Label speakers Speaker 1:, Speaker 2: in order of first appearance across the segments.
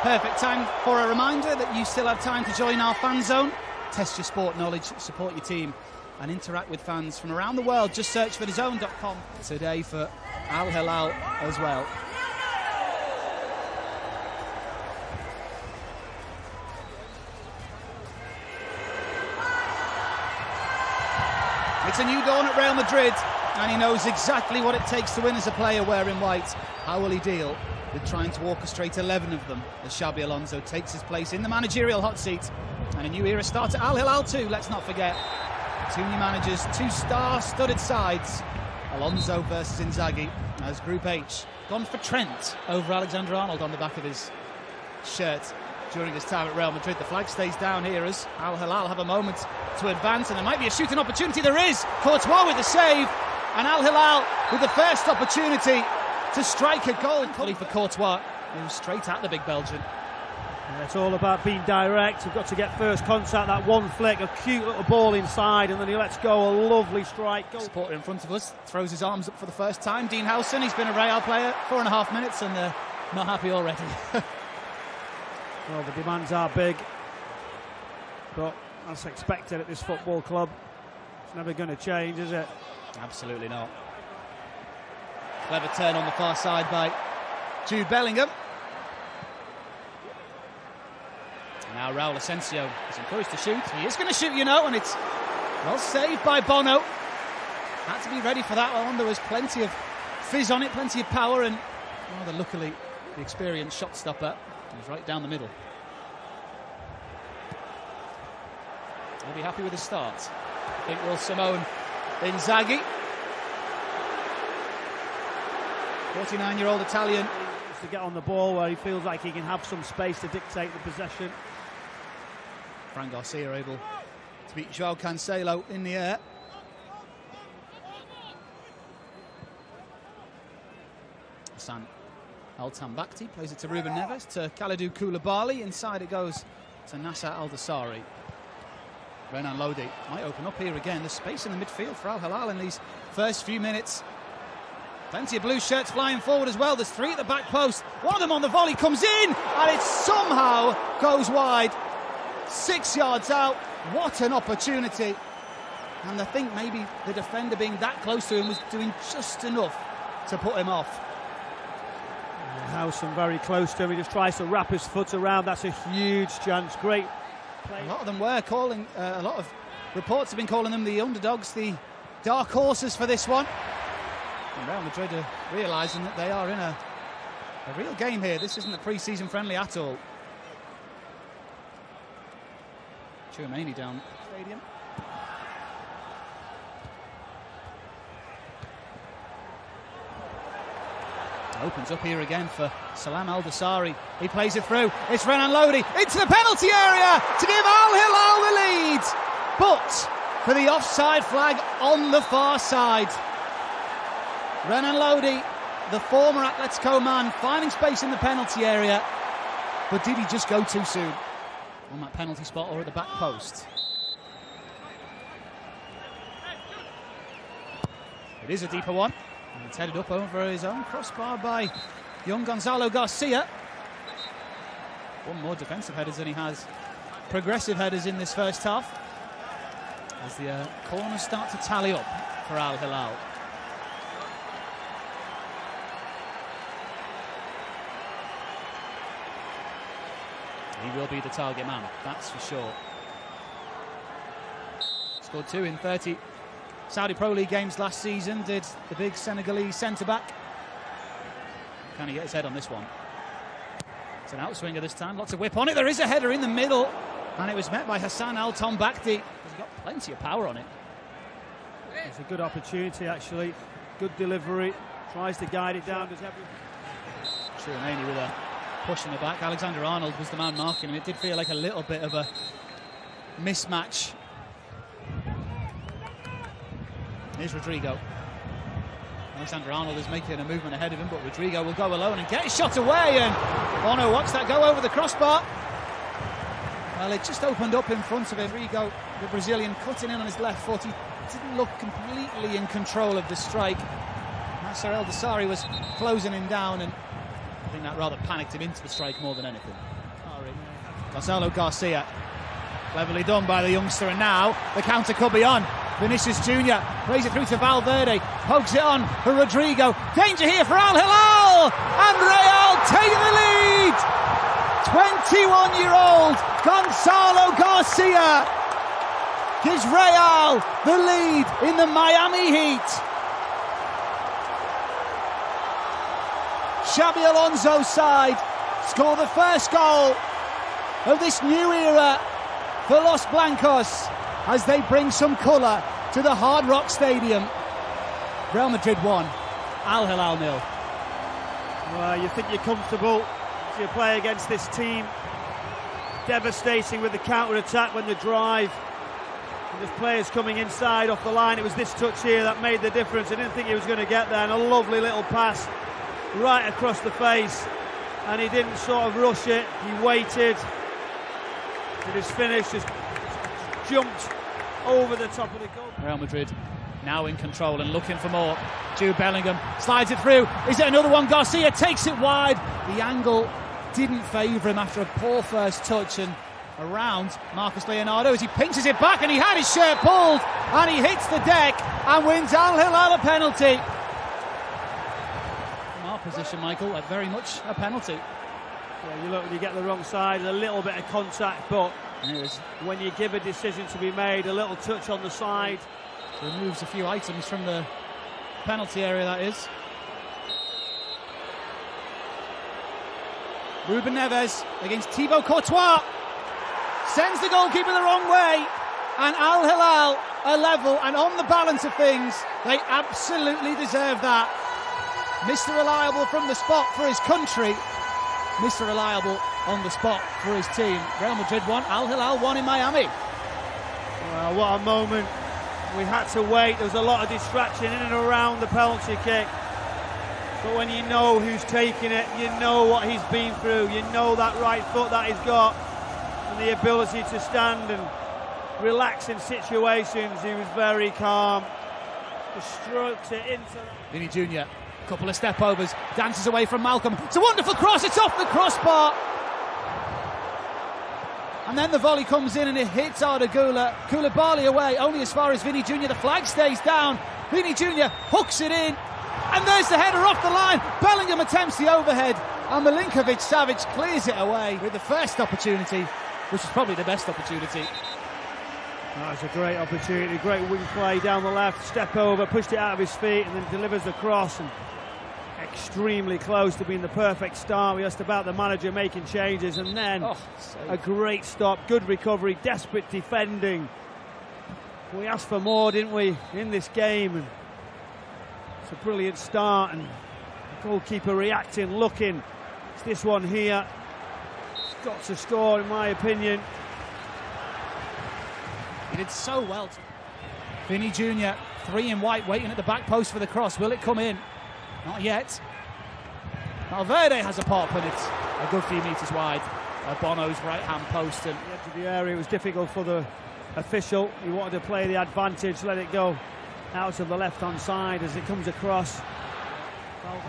Speaker 1: perfect time for a reminder that you still have time to join our fan zone. Test your sport knowledge, support your team and interact with fans from around the world. Just search for DAZN.com today for Al Hilal as well. It's a new dawn at Real Madrid, and he knows exactly what it takes to win as a player wearing white. How will he deal with trying to orchestrate 11 of them as Xabi Alonso takes his place in the managerial hot seat? And a new era starts at Al Hilal too, let's not forget. Two new managers, two star-studded sides. Alonso versus Inzaghi as Group H. Gone for Trent over Alexander-Arnold on the back of his shirt during his time at Real Madrid. The flag stays down here as Al Hilal have a moment to advance, and there might be a shooting opportunity. There is. Courtois with the save, and Al Hilal with the first opportunity to strike a goal. For Courtois, he was straight at the big Belgian.
Speaker 2: Yeah, it's all about being direct. We've got to get first contact, that one flick, a cute little ball inside, and then he lets go a lovely strike. Goal.
Speaker 1: Supporter in front of us throws his arms up for the first time. Dean Howson, he's been a Real player 4.5 minutes, and they're not happy already.
Speaker 2: Well, the demands are big, but as expected at this football club, it's never going to change, is it?
Speaker 1: Absolutely not. Clever turn on the far side by Jude Bellingham. Now Raul Asensio is encouraged to shoot. He is going to shoot, you know, and it's well saved by Bono. Had to be ready for that one. There was plenty of fizz on it, plenty of power, and rather luckily the experienced shot stopper was right down the middle. He'll be happy with his start. I think will Simone Inzaghi. 49-year-old Italian.
Speaker 2: To get on the ball where he feels like he can have some space to dictate the possession.
Speaker 1: Fran Garcia able to beat Joao Cancelo in the air. Hassan Al-Tambakti plays it to Ruben Neves, to Kalidou Koulibaly. Inside it goes to Nasser Al-Dassari. Renan Lodi might open up here again. There's space in the midfield for Al Hilal in these first few minutes. Plenty of blue shirts flying forward as well. There's three at the back post. One of them on the volley comes in, and it somehow goes wide. 6 yards out. What an opportunity. And I think maybe the defender being that close to him was doing just enough to put him off.
Speaker 2: Howson very close to him. He just tries to wrap his foot around. That's a huge chance. Great play.
Speaker 1: A lot of them were calling, a lot of reports have been calling them the underdogs, the dark horses for this one. And Real Madrid are realising that they are in a real game here. This isn't a pre-season friendly at all. Chouameni down stadium. Opens up here again for Salam Al-Dassari. He plays it through. It's Renan Lodi into the penalty area to give Al Hilal the lead. But for the offside flag on the far side. Renan Lodi, the former Atletico man, finding space in the penalty area. But did he just go too soon on that penalty spot or at the back post? It is a deeper one. And it's headed up over his own crossbar by young Gonzalo Garcia. One more defensive headers than he has progressive headers in this first half. As the corners start to tally up for Al Hilal. He will be the target man, that's for sure. Scored 2 in 30 Saudi Pro League games last season, did the big Senegalese centre-back. Can he get his head on this one? It's an outswinger this time, lots of whip on it. There is a header in the middle, and it was met by Hassan Al-Tambakti. He's got plenty of power on it.
Speaker 2: It's a good opportunity, actually. Good delivery, tries to guide it down. Does everything.
Speaker 1: Chouameni with a push in the back. Alexander-Arnold was the man marking him. It did feel like a little bit of a mismatch. Here's Rodrigo. Alexander-Arnold is making a movement ahead of him, but Rodrigo will go alone and get his shot away, and Bono watched that go over the crossbar. Well, it just opened up in front of him. Rodrigo, the Brazilian, cutting in on his left foot. He didn't look completely in control of the strike. Nasser Al-Dassari was closing him down, and I think that rather panicked him into the strike more than anything. Gonzalo Garcia, cleverly done by the youngster, and now the counter could be on. Vinicius Jr. plays it through to Valverde, pokes it on for Rodrigo. Danger here for Al Hilal, and Real take the lead. 21-year-old Gonzalo Garcia gives Real the lead in the Miami Heat. Xabi Alonso's side score the first goal of this new era for Los Blancos as they bring some colour to the Hard Rock Stadium. Real Madrid 1, Al Hilal 0.
Speaker 2: Well, you think you're comfortable as you play against this team. Devastating with the counter-attack when the drive. And there's players coming inside off the line. It was this touch here that made the difference. I didn't think he was going to get there, and a lovely little pass right across the face. And he didn't sort of rush it, he waited. With his finish, just jumped over the top of the goal.
Speaker 1: Real Madrid now in control and looking for more. Jude Bellingham slides it through. Is it another one? Garcia takes it wide. The angle didn't favour him after a poor first touch, and around Marcus Leonardo as he pinches it back, and he had his shirt pulled, and he hits the deck and wins Al Hilal a penalty. From our position, Michael, very much a penalty.
Speaker 2: Yeah, you look, when you get the wrong side, a little bit of contact, but when you give a decision to be made, a little touch on the side.
Speaker 1: Removes a few items from the penalty area, that is. Ruben Neves against Thibaut Courtois. Sends the goalkeeper the wrong way. And Al Hilal are level, and on the balance of things, they absolutely deserve that. Mr. Reliable from the spot for his country. Mr. Reliable on the spot for his team. Real Madrid 1, Al Hilal 1 in Miami.
Speaker 2: Well, what a moment. We had to wait. There was a lot of distraction in and around the penalty kick. But when you know who's taking it, you know what he's been through, you know that right foot that he's got, and the ability to stand and relax in situations. He was very calm. Just stroked it into...
Speaker 1: Vinny Jr., couple of step overs, dances away from Malcolm. It's a wonderful cross, it's off the crossbar. And then the volley comes in and it hits Arda Koulibaly away, only as far as Vinny Jr. The flag stays down. Vinny Jr. hooks it in, and there's the header off the line. Bellingham attempts the overhead, and Milinkovic-Savic clears it away with the first opportunity, which is probably the best opportunity.
Speaker 2: That's a great opportunity, great wing play down the left, step over, pushed it out of his feet, and then delivers the cross. And extremely close to being the perfect start. We asked about the manager making changes, and then a great stop, good recovery, desperate defending. We asked for more, didn't we, in this game? And it's a brilliant start, and the goalkeeper reacting, looking. It's this one here. It's got to score, in my opinion.
Speaker 1: He did so well. Vinny Jr., 3 in white, waiting at the back post for the cross. Will it come in? Not yet. Valverde has a pop, and it's a good few metres wide at Bono's right-hand post. And
Speaker 2: the edge of the area, it was difficult for the official. He wanted to play the advantage, let it go out of the left-hand side as it comes across.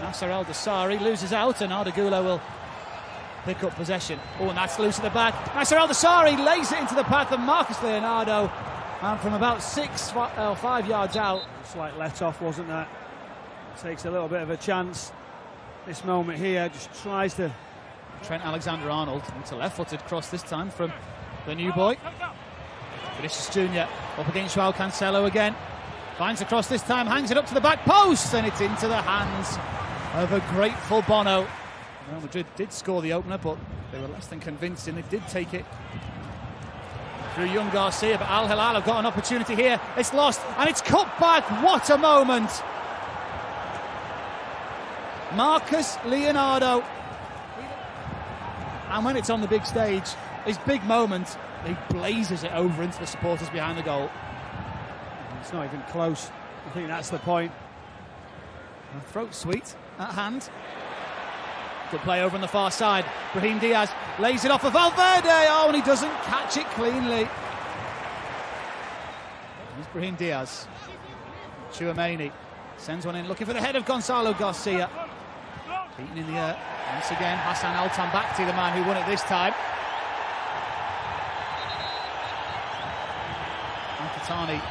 Speaker 1: Nasser El Dessari loses out, and Arda Güler will pick up possession. Oh, and that's loose at the back. Nasser El Dessari lays it into the path of Marcus Leonardo, and from about 5 yards out.
Speaker 2: Slight let-off, wasn't that? Takes a little bit of a chance. This moment here, just tries to...
Speaker 1: Trent Alexander-Arnold, it's a left-footed cross this time from the new boy. Vinicius Jr. up against Joao Cancelo again. Finds the cross this time, hangs it up to the back post, and it's into the hands of a grateful Bono. Real Madrid did score the opener, but they were less than convincing. They did take it through young Garcia, but Al Hilal have got an opportunity here. It's lost, and it's cut back. What a moment! Marcus Leonardo. And when it's on the big stage, his big moment, he blazes it over into the supporters behind the goal.
Speaker 2: It's not even close. I think that's the point.
Speaker 1: A throat sweet at hand. Good play over on the far side. Brahim Diaz lays it off of Valverde. Oh, and he doesn't catch it cleanly. There's Brahim Diaz. Tchouaméni sends one in, looking for the head of Gonzalo Garcia. Beaten in the air. Once again, Hassan Al-Tambakti, the man who won it this time. Al-Qatani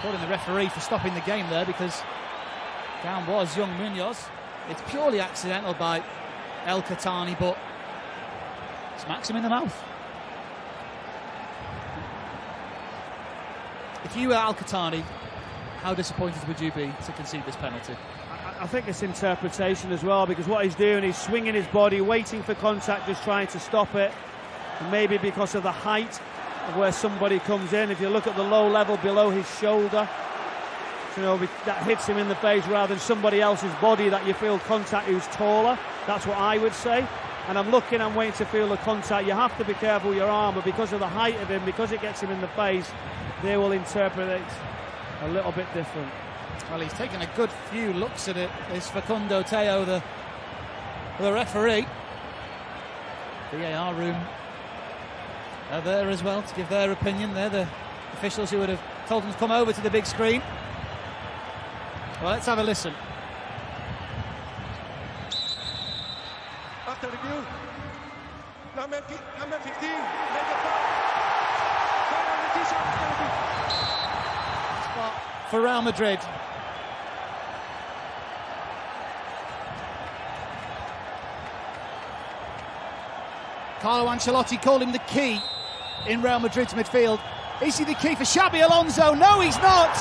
Speaker 1: calling the referee for stopping the game there, because down was young Munoz. It's purely accidental by El-Qatani, but smacks him in the mouth. If you were Al-Qatani, how disappointed would you be to concede this penalty?
Speaker 2: I think it's interpretation as well, because what he's doing is swinging his body, waiting for contact, just trying to stop it. And maybe because of the height of where somebody comes in, if you look at the low level below his shoulder, you know, that hits him in the face rather than somebody else's body that you feel contact who's taller. That's what I would say. And I'm waiting to feel the contact. You have to be careful with your arm, but because of the height of him, because it gets him in the face, they will interpret it a little bit different.
Speaker 1: Well, he's taken a good few looks at it, is Facundo Teo, the referee. VAR room are there as well to give their opinion. They're the officials who would have told them to come over to the big screen. Well, let's have a listen.
Speaker 3: After review, number 15,
Speaker 1: spot for Real Madrid. Carlo Ancelotti called him the key in Real Madrid's midfield. Is he the key for Xabi Alonso? No, he's not.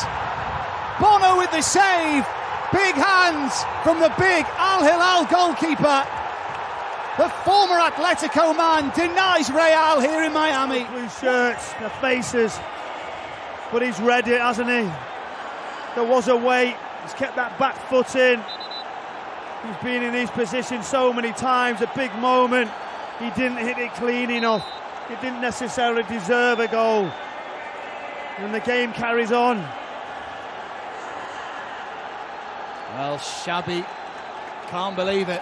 Speaker 1: Bono with the save. Big hands from the big Al Hilal goalkeeper. The former Atletico man denies Real here in Miami.
Speaker 2: Blue shirts, their faces. But he's read it, hasn't he? There was a wait. He's kept that back foot in. He's been in these positions so many times. A big moment. He didn't hit it clean enough. He didn't necessarily deserve a goal. And the game carries on.
Speaker 1: Well, Xabi can't believe it.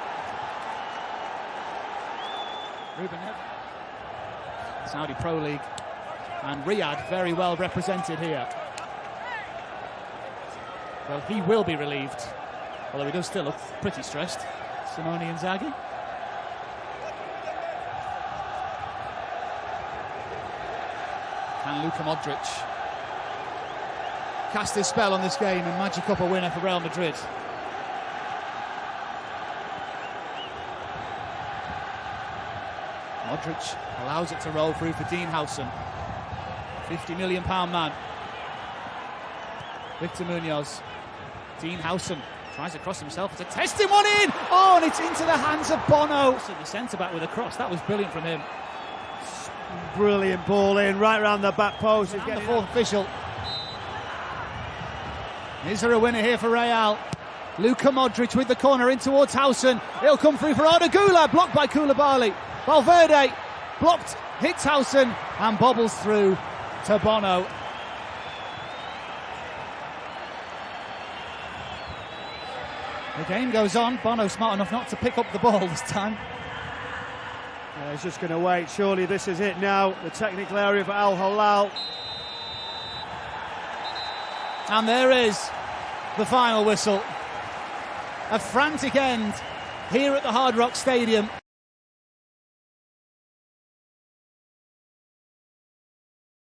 Speaker 1: Saudi Pro League and Riyadh very well represented here. Well, he will be relieved, although he does still look pretty stressed. Simone Inzaghi. And Luka Modric cast his spell on this game and magic up a winner for Real Madrid. Modric allows it to roll through for Dean Howson. £50 million man. Victor Munoz. Dean Howson tries to cross himself. It's a testing one in! Oh, and it's into the hands of Bono. So the centre-back with a cross. That was brilliant from him.
Speaker 2: Brilliant ball in, right round the back post.
Speaker 1: And the fourth official. Is there a winner here for Real? Luka Modric with the corner in towards Howson. He'll come through for Arda Güler, blocked by Koulibaly. Valverde blocked, hits Howson and bobbles through to Bono. The game goes on. Bono smart enough not to pick up the ball this time.
Speaker 2: Yeah, he's just going to wait. Surely this is it now. The technical area for Al Hilal.
Speaker 1: And there is the final whistle. A frantic end here at the Hard Rock Stadium.